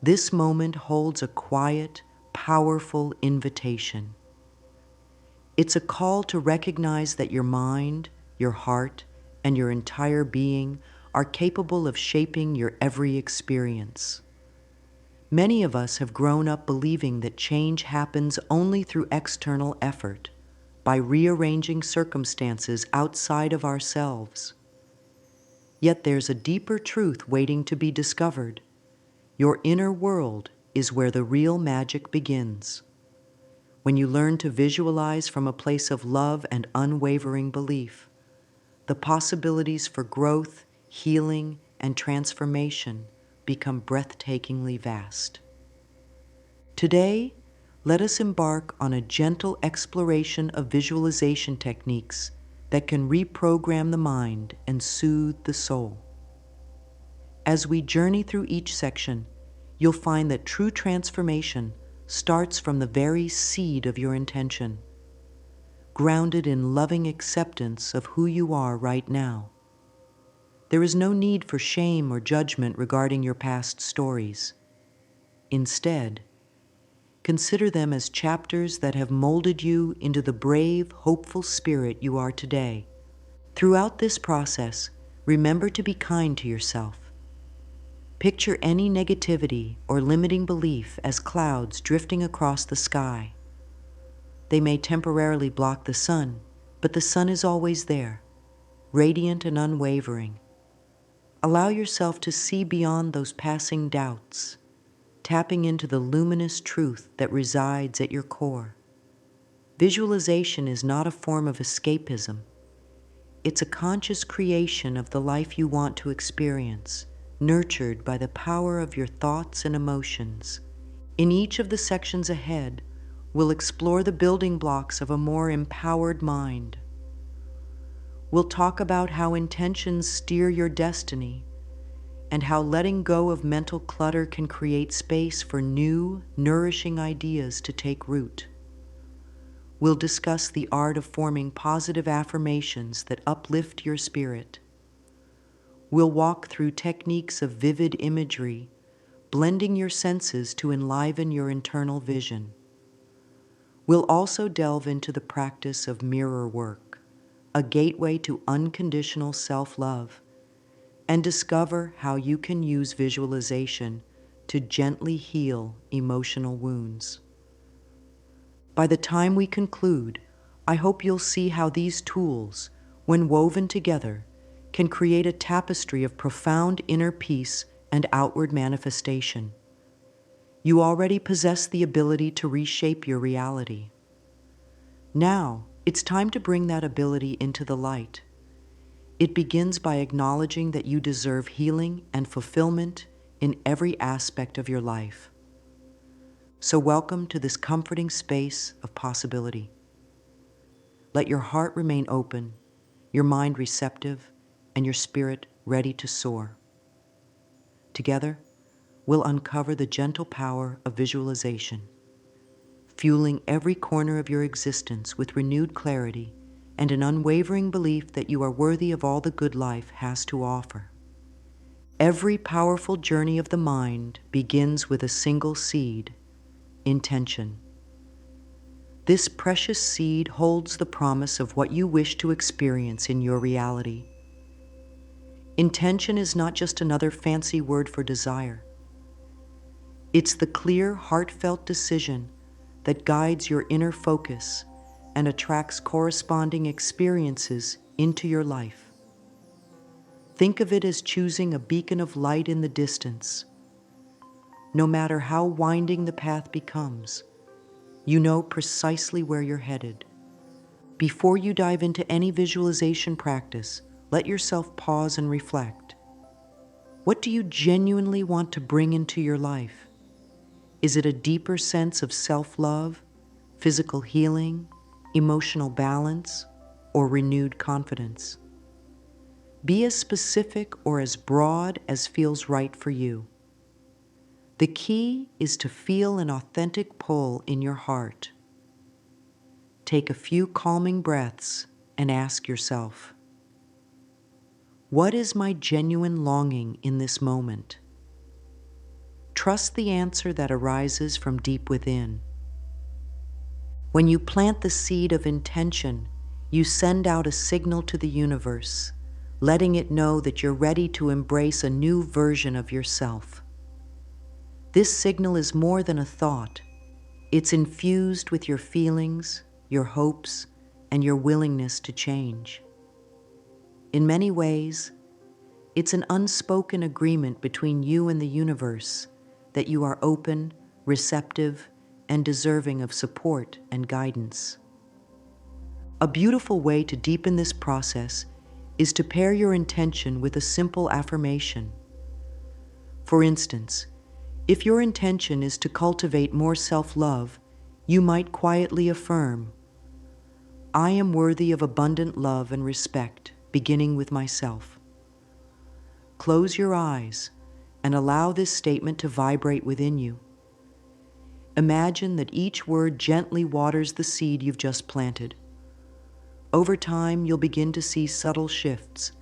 This moment holds a quiet, powerful invitation. It's a call to recognize that your mind, your heart, and your entire being are capable of shaping your every experience. Many of us have grown up believing that change happens only through external effort, by rearranging circumstances outside of ourselves. Yet there's a deeper truth waiting to be discovered. Your inner world is where the real magic begins. When you learn to visualize from a place of love and unwavering belief, the possibilities for growth, healing, and transformation become breathtakingly vast. Today, let us embark on a gentle exploration of visualization techniques that can reprogram the mind and soothe the soul. As we journey through each section, you'll find that true transformation starts from the very seed of your intention, grounded in loving acceptance of who you are right now. There is no need for shame or judgment regarding your past stories. Instead, consider them as chapters that have molded you into the brave, hopeful spirit you are today. Throughout this process, remember to be kind to yourself. Picture any negativity or limiting belief as clouds drifting across the sky. They may temporarily block the sun, but the sun is always there, radiant and unwavering. Allow yourself to see beyond those passing doubts, tapping into the luminous truth that resides at your core. Visualization is not a form of escapism. It's a conscious creation of the life you want to experience, nurtured by the power of your thoughts and emotions. In each of the sections ahead, we'll explore the building blocks of a more empowered mind. We'll talk about how intentions steer your destiny and how letting go of mental clutter can create space for new, nourishing ideas to take root. We'll discuss the art of forming positive affirmations that uplift your spirit. We'll walk through techniques of vivid imagery, blending your senses to enliven your internal vision. We'll also delve into the practice of mirror work, a gateway to unconditional self-love, and discover how you can use visualization to gently heal emotional wounds. By the time we conclude, I hope you'll see how these tools, when woven together, can create a tapestry of profound inner peace and outward manifestation. You already possess the ability to reshape your reality. Now, it's time to bring that ability into the light. It begins by acknowledging that you deserve healing and fulfillment in every aspect of your life. So welcome to this comforting space of possibility. Let your heart remain open, your mind receptive, and your spirit ready to soar. Together, we'll uncover the gentle power of visualization, fueling every corner of your existence with renewed clarity and an unwavering belief that you are worthy of all the good life has to offer. Every powerful journey of the mind begins with a single seed, intention. This precious seed holds the promise of what you wish to experience in your reality. Intention is not just another fancy word for desire. It's the clear, heartfelt decision that guides your inner focus and attracts corresponding experiences into your life. Think of it as choosing a beacon of light in the distance. No matter how winding the path becomes, you know precisely where you're headed. Before you dive into any visualization practice, let yourself pause and reflect. What do you genuinely want to bring into your life? Is it a deeper sense of self-love, physical healing, emotional balance, or renewed confidence? Be as specific or as broad as feels right for you. The key is to feel an authentic pull in your heart. Take a few calming breaths and ask yourself, what is my genuine longing in this moment? trust the answer that arises from deep within. When you plant the seed of intention, you send out a signal to the universe, letting it know that you're ready to embrace a new version of yourself. This signal is more than a thought. It's infused with your feelings, your hopes, and your willingness to change. In many ways, it's an unspoken agreement between you and the universe that you are open, receptive, and deserving of support and guidance. A beautiful way to deepen this process is to pair your intention with a simple affirmation. For instance, if your intention is to cultivate more self-love, you might quietly affirm, "I am worthy of abundant love and respect, beginning with myself." Close your eyes and allow this statement to vibrate within you. Imagine that each word gently waters the seed you've just planted. Over time, you'll begin to see subtle shifts,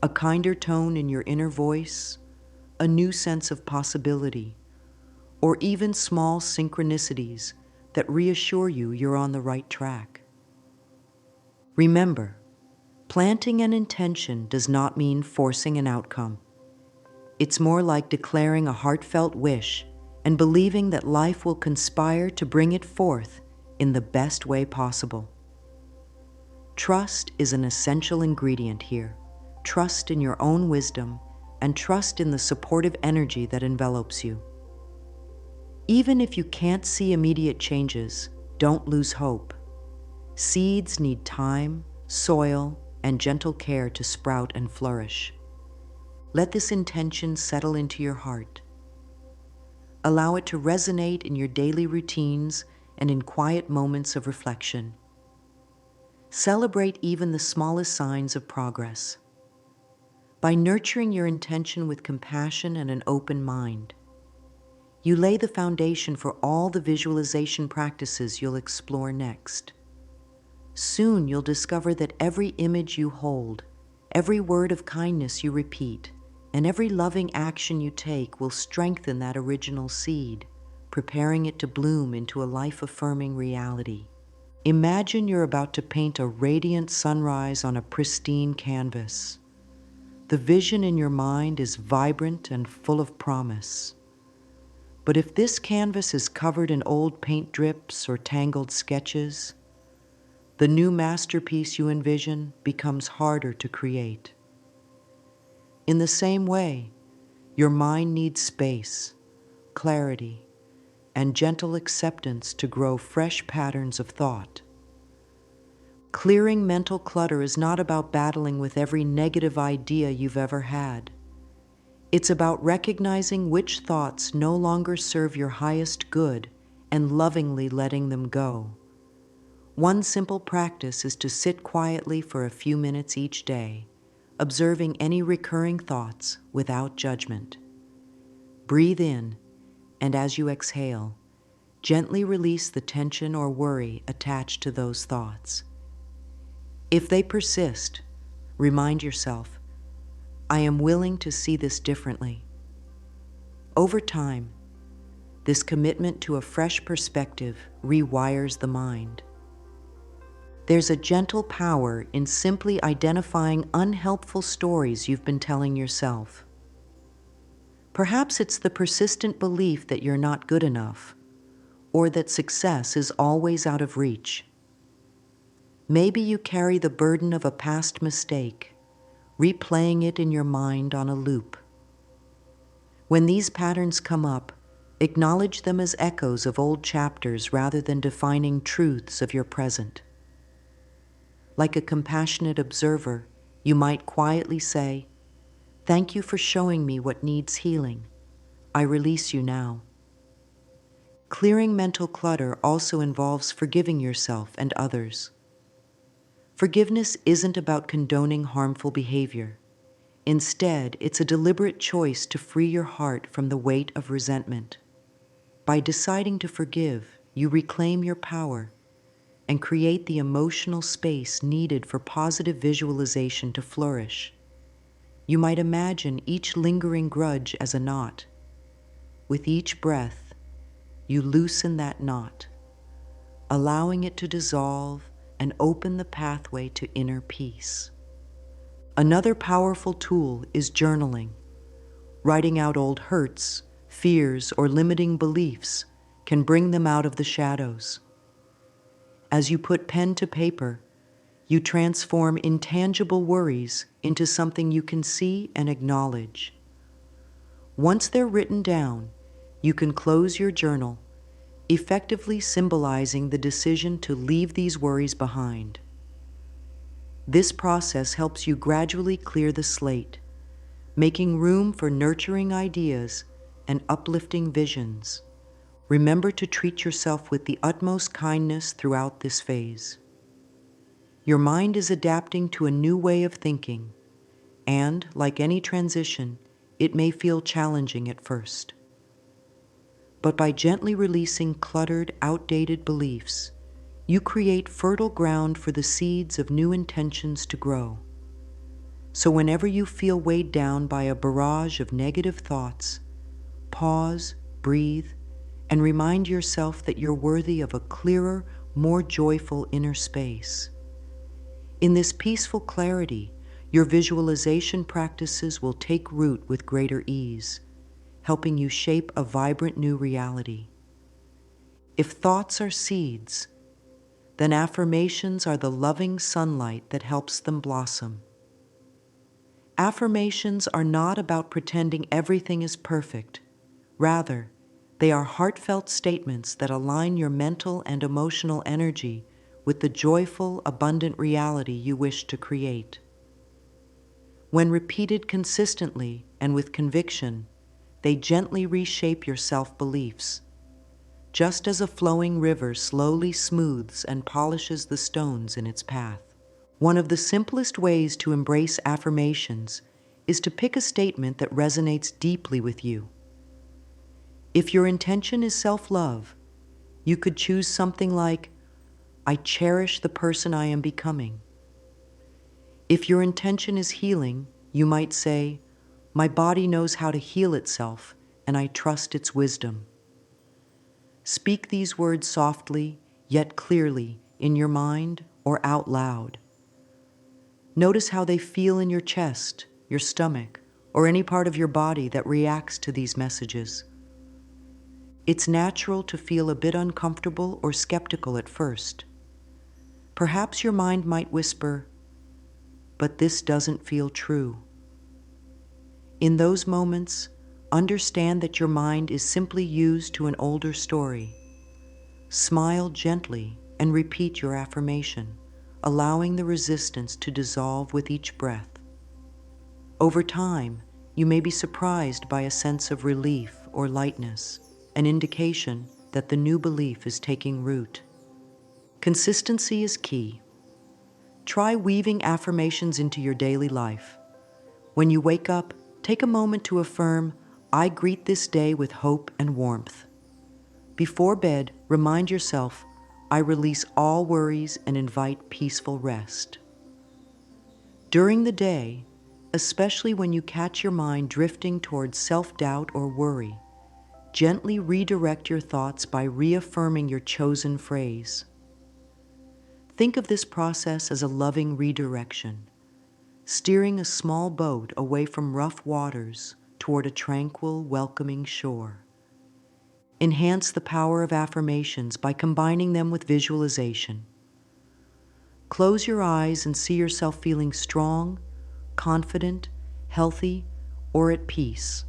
a kinder tone in your inner voice, a new sense of possibility, or even small synchronicities that reassure you you're on the right track. Remember, planting an intention does not mean forcing an outcome. It's more like declaring a heartfelt wish and believing that life will conspire to bring it forth in the best way possible. Trust is an essential ingredient here. Trust in your own wisdom and trust in the supportive energy that envelops you. Even if you can't see immediate changes, don't lose hope. Seeds need time, soil, and gentle care to sprout and flourish. Let this intention settle into your heart. Allow it to resonate in your daily routines and in quiet moments of reflection. Celebrate even the smallest signs of progress. By nurturing your intention with compassion and an open mind, you lay the foundation for all the visualization practices you'll explore next. Soon you'll discover that every image you hold, every word of kindness you repeat, and every loving action you take will strengthen that original seed, preparing it to bloom into a life-affirming reality. Imagine you're about to paint a radiant sunrise on a pristine canvas. The vision in your mind is vibrant and full of promise. But if this canvas is covered in old paint drips or tangled sketches, the new masterpiece you envision becomes harder to create. In the same way, your mind needs space, clarity, and gentle acceptance to grow fresh patterns of thought. Clearing mental clutter is not about battling with every negative idea you've ever had. It's about recognizing which thoughts no longer serve your highest good and lovingly letting them go. One simple practice is to sit quietly for a few minutes each day, observing any recurring thoughts without judgment. Breathe in, and as you exhale, gently release the tension or worry attached to those thoughts. If they persist, remind yourself, "I am willing to see this differently." Over time, this commitment to a fresh perspective rewires the mind. There's a gentle power in simply identifying unhelpful stories you've been telling yourself. Perhaps it's the persistent belief that you're not good enough, or that success is always out of reach. Maybe you carry the burden of a past mistake, replaying it in your mind on a loop. When these patterns come up, acknowledge them as echoes of old chapters rather than defining truths of your present. Like a compassionate observer, you might quietly say, "Thank you for showing me what needs healing. I release you now." Clearing mental clutter also involves forgiving yourself and others. Forgiveness isn't about condoning harmful behavior. Instead, it's a deliberate choice to free your heart from the weight of resentment. By deciding to forgive, you reclaim your power and create the emotional space needed for positive visualization to flourish. You might imagine each lingering grudge as a knot. With each breath, you loosen that knot, allowing it to dissolve and open the pathway to inner peace. Another powerful tool is journaling. Writing out old hurts, fears, or limiting beliefs can bring them out of the shadows. As you put pen to paper, you transform intangible worries into something you can see and acknowledge. Once they're written down, you can close your journal, effectively symbolizing the decision to leave these worries behind. This process helps you gradually clear the slate, making room for nurturing ideas and uplifting visions. Remember to treat yourself with the utmost kindness throughout this phase. Your mind is adapting to a new way of thinking, and, like any transition, it may feel challenging at first. But by gently releasing cluttered, outdated beliefs, you create fertile ground for the seeds of new intentions to grow. So whenever you feel weighed down by a barrage of negative thoughts, pause, breathe, and remind yourself that you're worthy of a clearer, more joyful inner space. In this peaceful clarity, your visualization practices will take root with greater ease, helping you shape a vibrant new reality. If thoughts are seeds, then affirmations are the loving sunlight that helps them blossom. Affirmations are not about pretending everything is perfect. Rather, they are heartfelt statements that align your mental and emotional energy with the joyful, abundant reality you wish to create. When repeated consistently and with conviction, they gently reshape your self-beliefs. Just as a flowing river slowly smooths and polishes the stones in its path. One of the simplest ways to embrace affirmations is to pick a statement that resonates deeply with you. If your intention is self-love, you could choose something like, "I cherish the person I am becoming." If your intention is healing, you might say, "My body knows how to heal itself, and I trust its wisdom." Speak these words softly, yet clearly, in your mind or out loud. Notice how they feel in your chest, your stomach, or any part of your body that reacts to these messages. It's natural to feel a bit uncomfortable or skeptical at first. Perhaps your mind might whisper, "But this doesn't feel true." In those moments, understand that your mind is simply used to an older story. Smile gently and repeat your affirmation, allowing the resistance to dissolve with each breath. Over time, you may be surprised by a sense of relief or lightness, an indication that the new belief is taking root. Consistency is key. Try weaving affirmations into your daily life. When you wake up, take a moment to affirm, "I greet this day with hope and warmth." Before bed, remind yourself, "I release all worries and invite peaceful rest." During the day, especially when you catch your mind drifting towards self-doubt or worry, gently redirect your thoughts by reaffirming your chosen phrase. Think of this process as a loving redirection, steering a small boat away from rough waters toward a tranquil, welcoming shore. Enhance the power of affirmations by combining them with visualization. Close your eyes and see yourself feeling strong, confident, healthy, or at peace.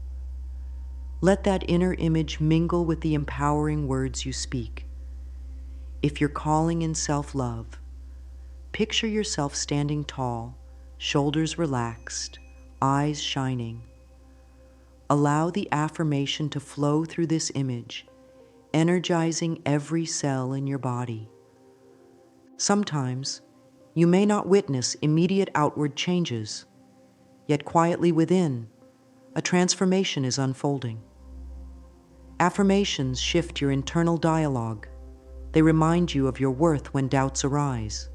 Let that inner image mingle with the empowering words you speak. If you're calling in self-love, picture yourself standing tall, shoulders relaxed, eyes shining. Allow the affirmation to flow through this image, energizing every cell in your body. Sometimes, you may not witness immediate outward changes, yet quietly within, a transformation is unfolding. Affirmations shift your internal dialogue. They remind you of your worth when doubts arise.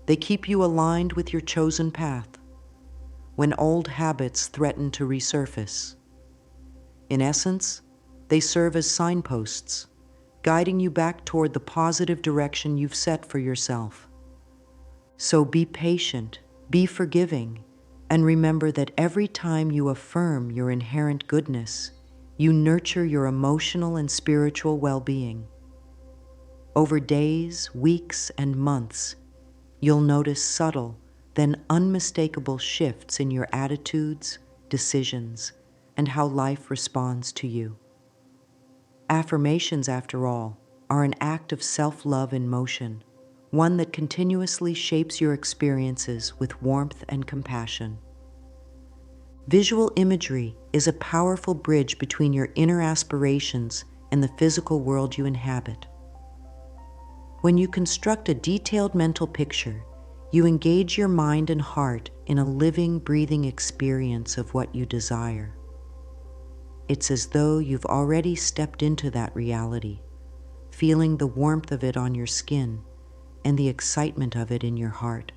They keep you aligned with your chosen path when old habits threaten to resurface. In essence, They serve as signposts, guiding you back toward the positive direction you've set for yourself. So be patient, be forgiving, and remember that every time you affirm your inherent goodness, you nurture your emotional and spiritual well-being. Over days, weeks, and months, you'll notice subtle, then unmistakable shifts in your attitudes, decisions, and how life responds to you. Affirmations, after all, are an act of self-love in motion, one that continuously shapes your experiences with warmth and compassion. Visual imagery is a powerful bridge between your inner aspirations and the physical world you inhabit. When you construct a detailed mental picture, you engage your mind and heart in a living, breathing experience of what you desire. It's as though you've already stepped into that reality, feeling the warmth of it on your skin and the excitement of it in your heart.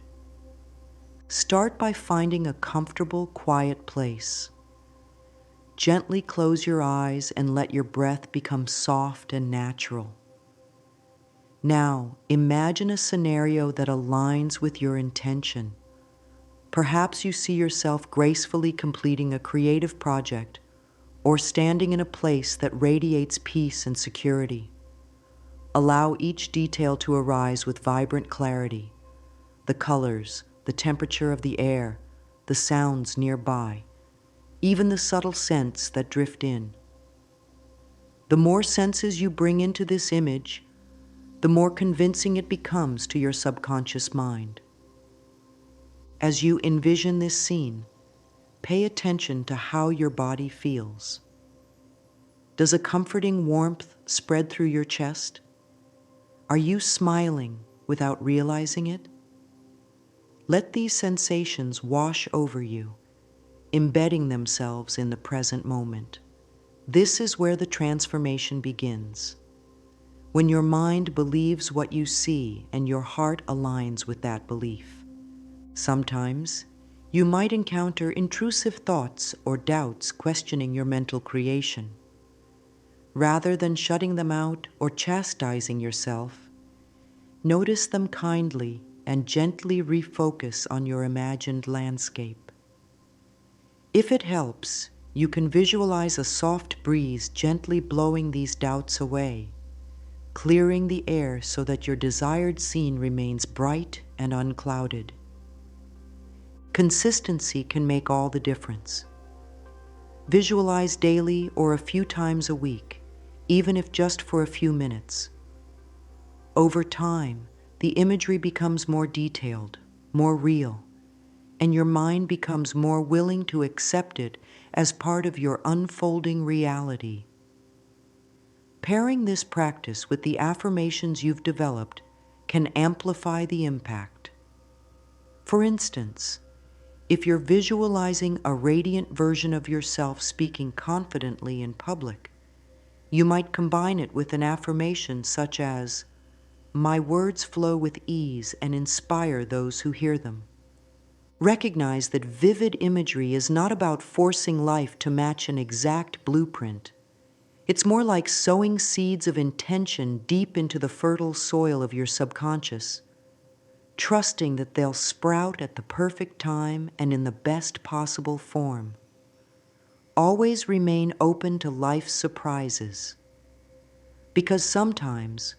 Start by finding a comfortable, quiet place. Gently close your eyes and let your breath become soft and natural. Now, imagine a scenario that aligns with your intention. Perhaps you see yourself gracefully completing a creative project or standing in a place that radiates peace and security. Allow each detail to arise with vibrant clarity. The colors, the temperature of the air, the sounds nearby, even the subtle scents that drift in. The more senses you bring into this image, the more convincing it becomes to your subconscious mind. As you envision this scene, pay attention to how your body feels. Does a comforting warmth spread through your chest? Are you smiling without realizing it? Let these sensations wash over you, embedding themselves in the present moment. This is where the transformation begins. When your mind believes what you see and your heart aligns with that belief. Sometimes, you might encounter intrusive thoughts or doubts questioning your mental creation. Rather than shutting them out or chastising yourself, notice them kindly and gently refocus on your imagined landscape. If it helps, you can visualize a soft breeze gently blowing these doubts away, clearing the air so that your desired scene remains bright and unclouded. Consistency can make all the difference. Visualize daily or a few times a week, even if just for a few minutes. Over time, the imagery becomes more detailed, more real, and your mind becomes more willing to accept it as part of your unfolding reality. Pairing this practice with the affirmations you've developed can amplify the impact. For instance, if you're visualizing a radiant version of yourself speaking confidently in public, you might combine it with an affirmation such as, "My words flow with ease and inspire those who hear them." Recognize that vivid imagery is not about forcing life to match an exact blueprint. It's more like sowing seeds of intention deep into the fertile soil of your subconscious, trusting that they'll sprout at the perfect time and in the best possible form. Always remain open to life's surprises, because sometimes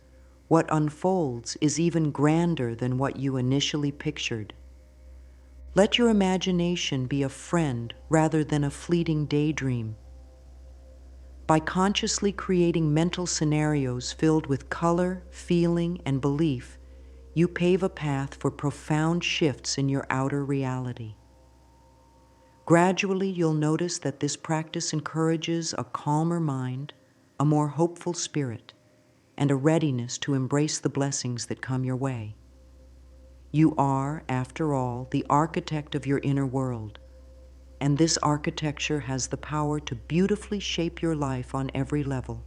what unfolds is even grander than what you initially pictured. Let your imagination be a friend rather than a fleeting daydream. By consciously creating mental scenarios filled with color, feeling, and belief, you pave a path for profound shifts in your outer reality. Gradually, you'll notice that this practice encourages a calmer mind, a more hopeful spirit, and a readiness to embrace the blessings that come your way. You are, after all, the architect of your inner world, and this architecture has the power to beautifully shape your life on every level.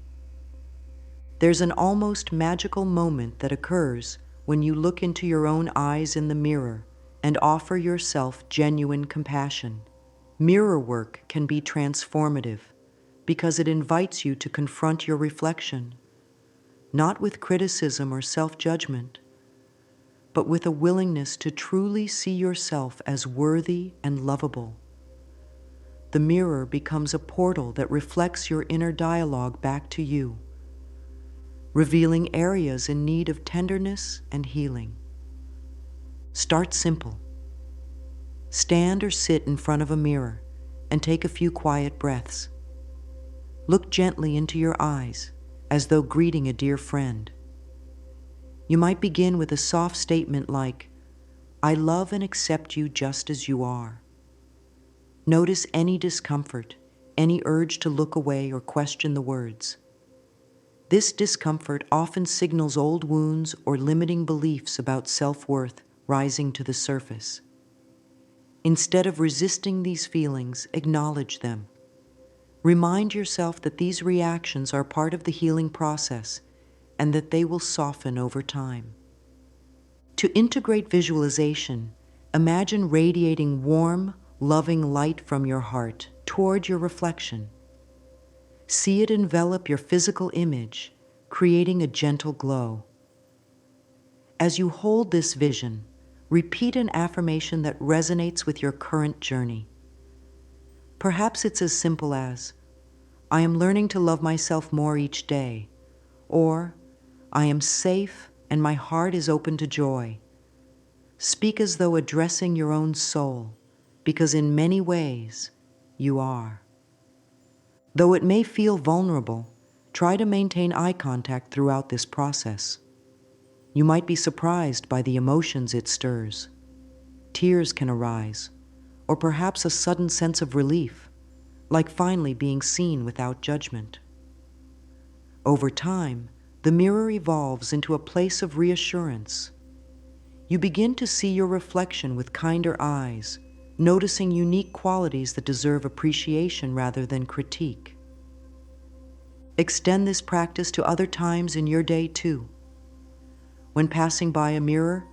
There's an almost magical moment that occurs when you look into your own eyes in the mirror and offer yourself genuine compassion. Mirror work can be transformative because it invites you to confront your reflection, not with criticism or self-judgment, but with a willingness to truly see yourself as worthy and lovable. The mirror becomes a portal that reflects your inner dialogue back to you, revealing areas in need of tenderness and healing. Start simple. Stand or sit in front of a mirror and take a few quiet breaths. Look gently into your eyes as though greeting a dear friend. You might begin with a soft statement like, "I love and accept you just as you are." Notice any discomfort, any urge to look away or question the words. This discomfort often signals old wounds or limiting beliefs about self-worth rising to the surface. Instead of resisting these feelings, acknowledge them. Remind yourself that these reactions are part of the healing process and that they will soften over time. To integrate visualization, imagine radiating warm, loving light from your heart toward your reflection. See it envelop your physical image, creating a gentle glow. As you hold this vision, repeat an affirmation that resonates with your current journey. Perhaps it's as simple as, "I am learning to love myself more each day," or, "I am safe and my heart is open to joy." Speak as though addressing your own soul, because in many ways, you are. Though it may feel vulnerable, try to maintain eye contact throughout this process. You might be surprised by the emotions it stirs. Tears can arise, or perhaps a sudden sense of relief, like finally being seen without judgment. Over time, the mirror evolves into a place of reassurance. You begin to see your reflection with kinder eyes, noticing unique qualities that deserve appreciation rather than critique. Extend this practice to other times in your day too. When passing by a mirror,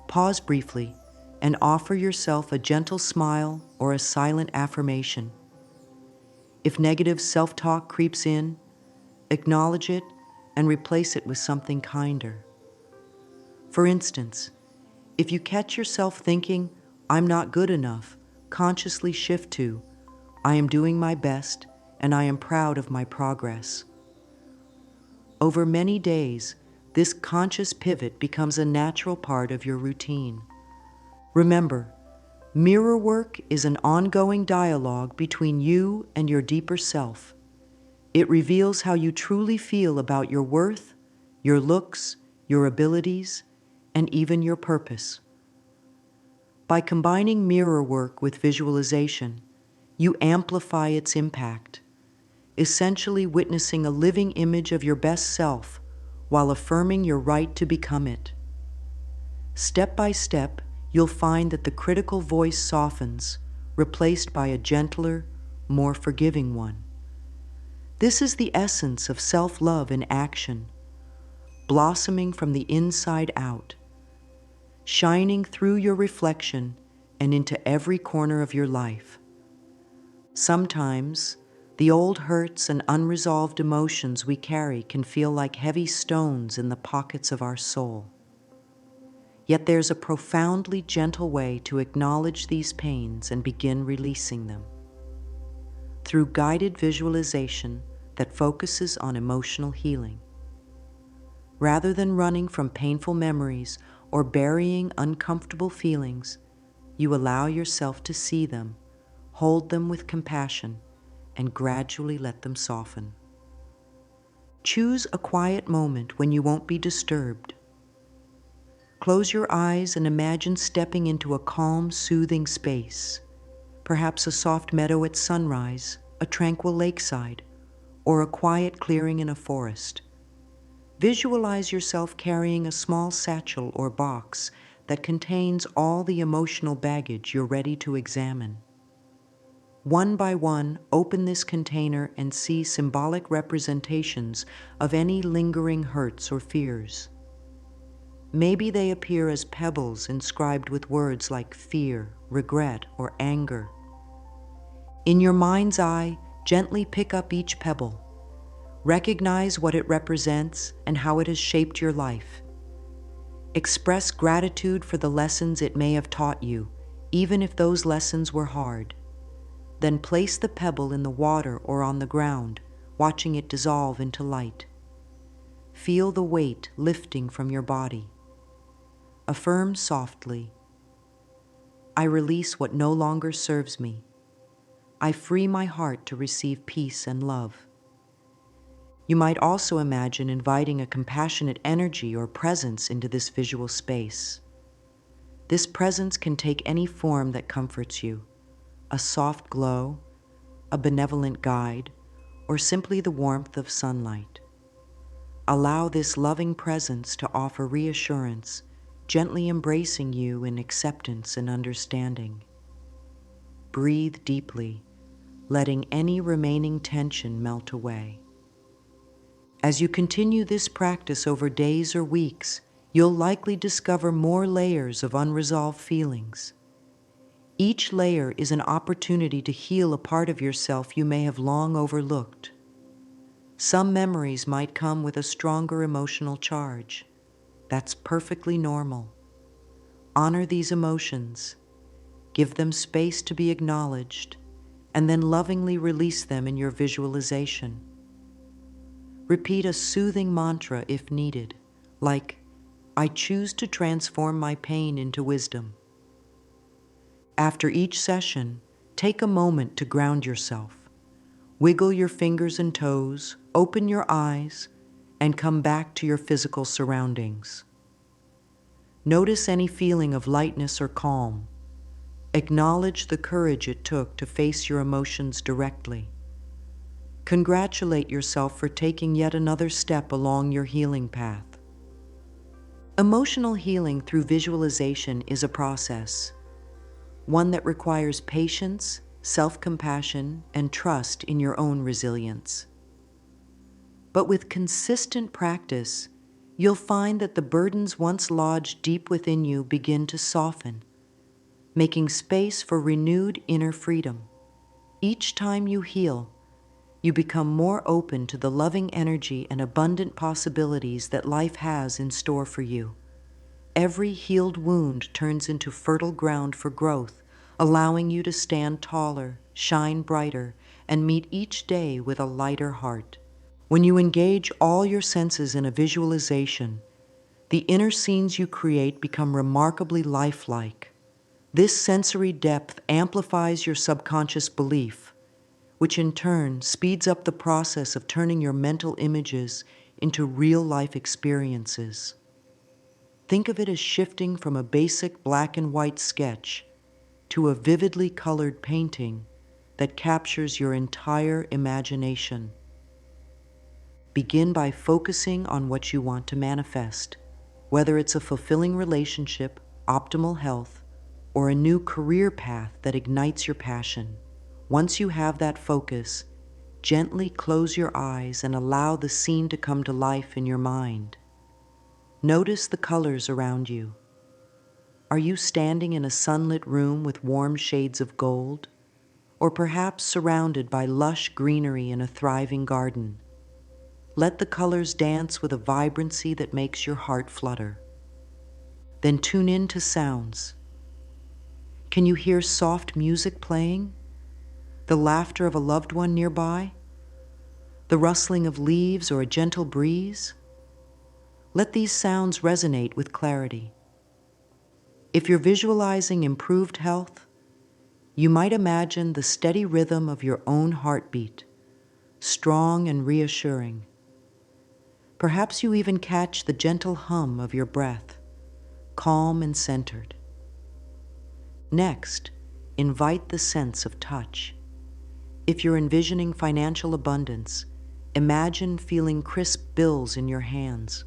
pause briefly and offer yourself a gentle smile or a silent affirmation. If negative self-talk creeps in, acknowledge it and replace it with something kinder. For instance, if you catch yourself thinking, "I'm not good enough," consciously shift to, "I am doing my best and I am proud of my progress." Over many days, this conscious pivot becomes a natural part of your routine. Remember, mirror work is an ongoing dialogue between you and your deeper self. It reveals how you truly feel about your worth, your looks, your abilities, and even your purpose. By combining mirror work with visualization, you amplify its impact, essentially witnessing a living image of your best self while affirming your right to become it. Step by step, you'll find that the critical voice softens, replaced by a gentler, more forgiving one. This is the essence of self-love in action, blossoming from the inside out, shining through your reflection and into every corner of your life. Sometimes, the old hurts and unresolved emotions we carry can feel like heavy stones in the pockets of our soul. Yet there's a profoundly gentle way to acknowledge these pains and begin releasing them. Through guided visualization that focuses on emotional healing. Rather than running from painful memories or burying uncomfortable feelings, you allow yourself to see them, hold them with compassion, and gradually let them soften. Choose a quiet moment when you won't be disturbed. Close your eyes and imagine stepping into a calm, soothing space, perhaps a soft meadow at sunrise, a tranquil lakeside, or a quiet clearing in a forest. Visualize yourself carrying a small satchel or box that contains all the emotional baggage you're ready to examine. One by one, open this container and see symbolic representations of any lingering hurts or fears. Maybe they appear as pebbles inscribed with words like fear, regret, or anger. In your mind's eye, Gently pick up each pebble. Recognize what it represents and how it has shaped your life. Express gratitude for the lessons it may have taught you, even if those lessons were hard. Then place the pebble in the water or on the ground, watching it dissolve into light. Feel the weight lifting from your body. Affirm softly, I release what no longer serves me. I free my heart to receive peace and love. You might also imagine inviting a compassionate energy or presence into this visual space. This presence can take any form that comforts you, a soft glow, a benevolent guide, or simply the warmth of sunlight. Allow this loving presence to offer reassurance, gently embracing you in acceptance and understanding. Breathe deeply, letting any remaining tension melt away. As you continue this practice over days or weeks, you'll likely discover more layers of unresolved feelings. Each layer is an opportunity to heal a part of yourself you may have long overlooked. Some memories might come with a stronger emotional charge. That's perfectly normal. Honor these emotions, give them space to be acknowledged, and then lovingly release them in your visualization. Repeat a soothing mantra if needed, like, I choose to transform my pain into wisdom. After each session, take a moment to ground yourself. Wiggle your fingers and toes, open your eyes, and come back to your physical surroundings. Notice any feeling of lightness or calm. Acknowledge the courage it took to face your emotions directly. Congratulate yourself for taking yet another step along your healing path. Emotional healing through visualization is a process, one that requires patience, self-compassion, and trust in your own resilience. But with consistent practice, you'll find that the burdens once lodged deep within you begin to soften, making space for renewed inner freedom. Each time you heal, you become more open to the loving energy and abundant possibilities that life has in store for you. Every healed wound turns into fertile ground for growth, allowing you to stand taller, shine brighter, and meet each day with a lighter heart. When you engage all your senses in a visualization, the inner scenes you create become remarkably lifelike. This sensory depth amplifies your subconscious belief, which in turn speeds up the process of turning your mental images into real-life experiences. Think of it as shifting from a basic black and white sketch to a vividly colored painting that captures your entire imagination. Begin by focusing on what you want to manifest, whether it's a fulfilling relationship, optimal health, or a new career path that ignites your passion. Once you have that focus, gently close your eyes and allow the scene to come to life in your mind. Notice the colors around you. Are you standing in a sunlit room with warm shades of gold, or perhaps surrounded by lush greenery in a thriving garden? Let the colors dance with a vibrancy that makes your heart flutter. Then tune in to sounds. Can you hear soft music playing? The laughter of a loved one nearby? The rustling of leaves or a gentle breeze? Let these sounds resonate with clarity. If you're visualizing improved health, you might imagine the steady rhythm of your own heartbeat, strong and reassuring. Perhaps you even catch the gentle hum of your breath, calm and centered. Next, invite the sense of touch. If you're envisioning financial abundance, imagine feeling crisp bills in your hands,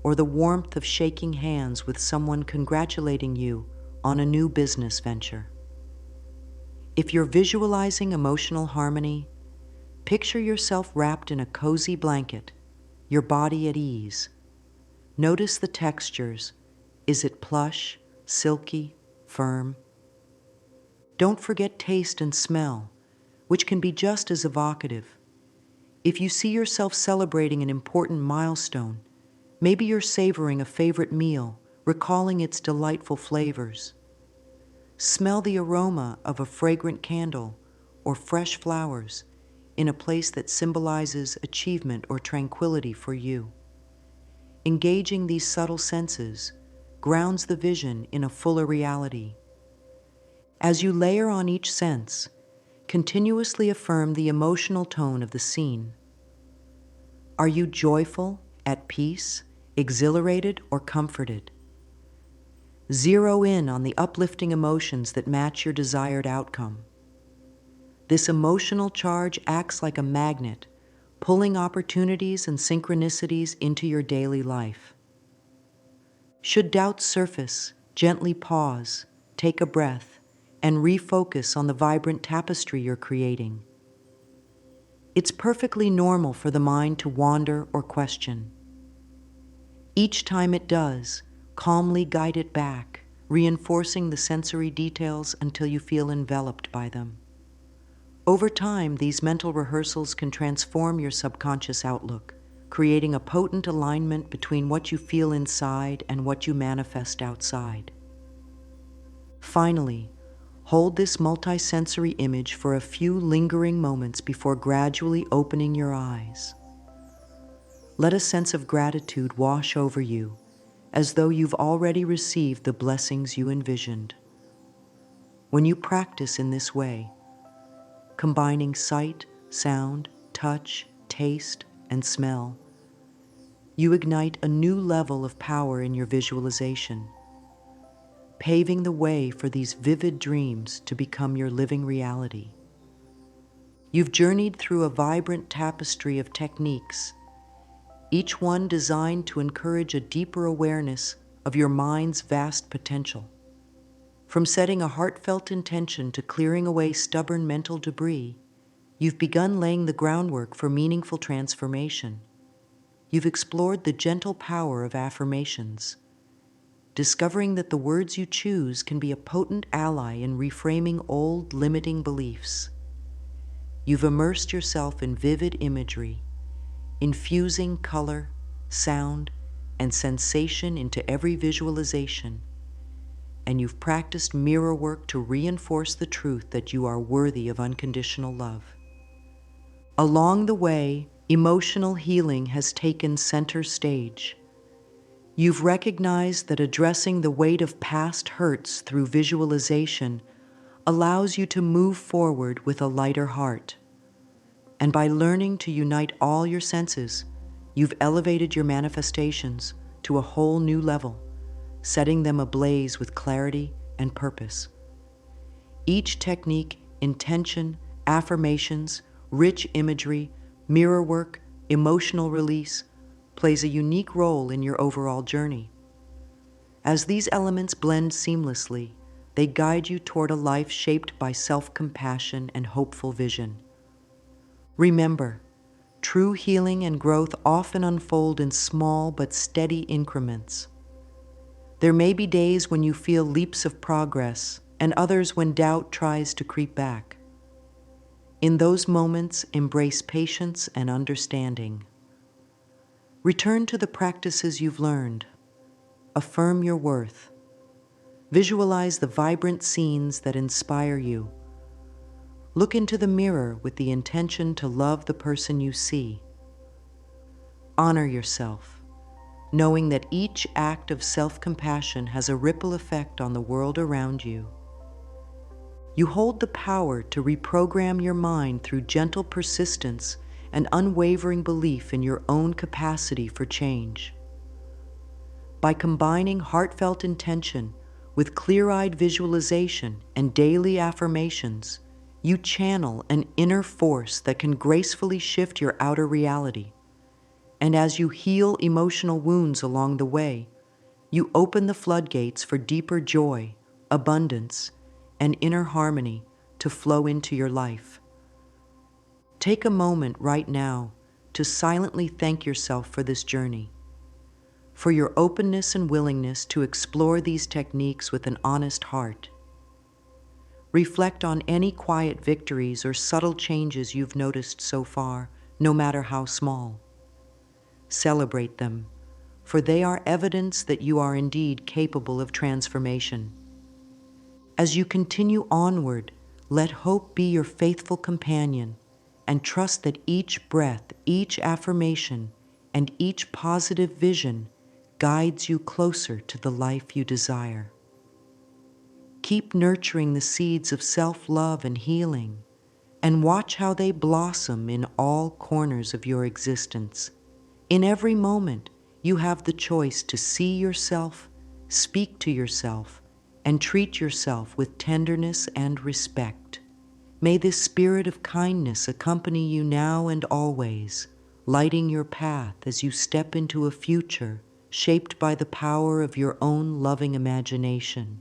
or the warmth of shaking hands with someone congratulating you on a new business venture. If you're visualizing emotional harmony, picture yourself wrapped in a cozy blanket, your body at ease. Notice the textures. Is it plush, silky, firm? Don't forget taste and smell. which can be just as evocative. If you see yourself celebrating an important milestone, maybe you're savoring a favorite meal, recalling its delightful flavors. Smell the aroma of a fragrant candle or fresh flowers in a place that symbolizes achievement or tranquility for you. Engaging these subtle senses grounds the vision in a fuller reality. As you layer on each sense, continuously affirm the emotional tone of the scene. Are you joyful, at peace, exhilarated, or comforted? Zero in on the uplifting emotions that match your desired outcome. This emotional charge acts like a magnet, pulling opportunities and synchronicities into your daily life. Should doubts surface, gently pause, take a breath, and refocus on the vibrant tapestry you're creating. It's perfectly normal for the mind to wander or question. Each time it does, calmly guide it back, reinforcing the sensory details until you feel enveloped by them. Over time, these mental rehearsals can transform your subconscious outlook, creating a potent alignment between what you feel inside and what you manifest outside. Finally, hold this multisensory image for a few lingering moments before gradually opening your eyes. Let a sense of gratitude wash over you, as though you've already received the blessings you envisioned. When you practice in this way, combining sight, sound, touch, taste, and smell, you ignite a new level of power in your visualization, paving the way for these vivid dreams to become your living reality. You've journeyed through a vibrant tapestry of techniques, each one designed to encourage a deeper awareness of your mind's vast potential. From setting a heartfelt intention to clearing away stubborn mental debris, you've begun laying the groundwork for meaningful transformation. You've explored the gentle power of affirmations, discovering that the words you choose can be a potent ally in reframing old, limiting beliefs. You've immersed yourself in vivid imagery, infusing color, sound, and sensation into every visualization, and you've practiced mirror work to reinforce the truth that you are worthy of unconditional love. Along the way, emotional healing has taken center stage. You've recognized that addressing the weight of past hurts through visualization allows you to move forward with a lighter heart. And by learning to unite all your senses, you've elevated your manifestations to a whole new level, setting them ablaze with clarity and purpose. Each technique, intention, affirmations, rich imagery, mirror work, emotional release, plays a unique role in your overall journey. As these elements blend seamlessly, they guide you toward a life shaped by self-compassion and hopeful vision. Remember, true healing and growth often unfold in small but steady increments. There may be days when you feel leaps of progress, and others when doubt tries to creep back. In those moments, embrace patience and understanding. Return to the practices you've learned. Affirm your worth. Visualize the vibrant scenes that inspire you. Look into the mirror with the intention to love the person you see. Honor yourself, knowing that each act of self-compassion has a ripple effect on the world around you. You hold the power to reprogram your mind through gentle persistence and unwavering belief in your own capacity for change. By combining heartfelt intention with clear-eyed visualization and daily affirmations, you channel an inner force that can gracefully shift your outer reality. And as you heal emotional wounds along the way, you open the floodgates for deeper joy, abundance, and inner harmony to flow into your life. Take a moment right now to silently thank yourself for this journey, for your openness and willingness to explore these techniques with an honest heart. Reflect on any quiet victories or subtle changes you've noticed so far, no matter how small. Celebrate them, for they are evidence that you are indeed capable of transformation. As you continue onward, let hope be your faithful companion, and trust that each breath, each affirmation, and each positive vision guides you closer to the life you desire. Keep nurturing the seeds of self-love and healing, and watch how they blossom in all corners of your existence. In every moment, you have the choice to see yourself, speak to yourself, and treat yourself with tenderness and respect. May this spirit of kindness accompany you now and always, lighting your path as you step into a future shaped by the power of your own loving imagination.